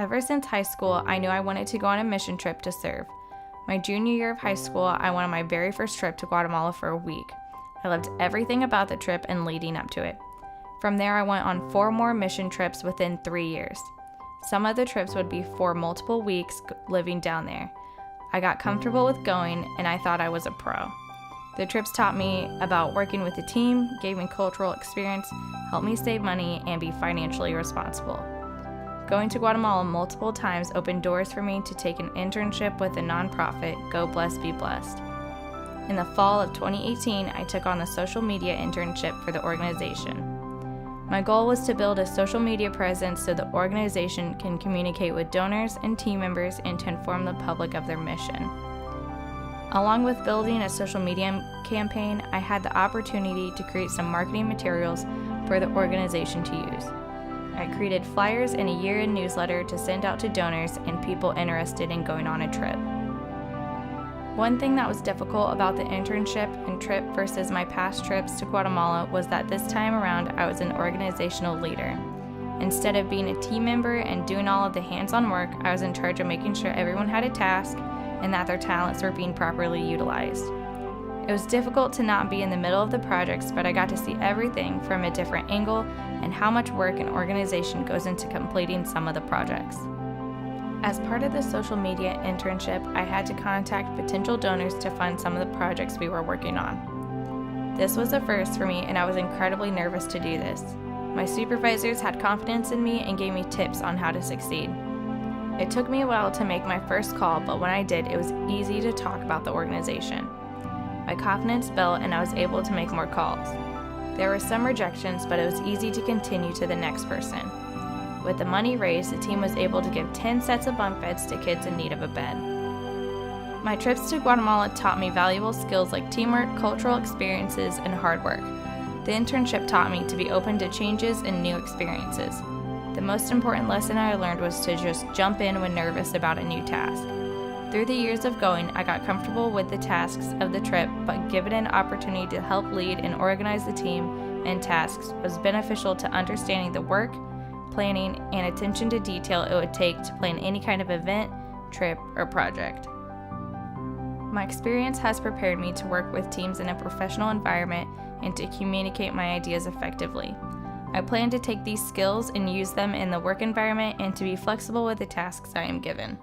Ever since high school, I knew I wanted to go on a mission trip to serve. My junior year of high school, I went on my very first trip to Guatemala for a week. I loved everything about the trip and leading up to it. From there, I went on 4 more mission trips within 3 years. Some of the trips would be for multiple weeks living down there. I got comfortable with going, and I thought I was a pro. The trips taught me about working with a team, gave me cultural experience, helped me save money, and be financially responsible. Going to Guatemala multiple times opened doors for me to take an internship with a nonprofit, Go Blessed Be Blessed. In the fall of 2018, I took on the social media internship for the organization. My goal was to build a social media presence so the organization can communicate with donors and team members and to inform the public of their mission. Along with building a social media campaign, I had the opportunity to create some marketing materials for the organization to use. I created flyers and a year-end newsletter to send out to donors and people interested in going on a trip. One thing that was difficult about the internship and trip versus my past trips to Guatemala was that this time around I was an organizational leader. Instead of being a team member and doing all of the hands-on work, I was in charge of making sure everyone had a task and that their talents were being properly utilized. It was difficult to not be in the middle of the projects, but I got to see everything from a different angle and how much work and organization goes into completing some of the projects. As part of the social media internship, I had to contact potential donors to fund some of the projects we were working on. This was a first for me, and I was incredibly nervous to do this. My supervisors had confidence in me and gave me tips on how to succeed. It took me a while to make my first call, but when I did, it was easy to talk about the organization. My confidence built, and I was able to make more calls. There were some rejections, but it was easy to continue to the next person. With the money raised, the team was able to give 10 sets of bunk beds to kids in need of a bed. My trips to Guatemala taught me valuable skills like teamwork, cultural experiences, and hard work. The internship taught me to be open to changes and new experiences. The most important lesson I learned was to just jump in when nervous about a new task. Through the years of going, I got comfortable with the tasks of the trip, but given an opportunity to help lead and organize the team and tasks was beneficial to understanding the work, planning, and attention to detail it would take to plan any kind of event, trip, or project. My experience has prepared me to work with teams in a professional environment and to communicate my ideas effectively. I plan to take these skills and use them in the work environment and to be flexible with the tasks I am given.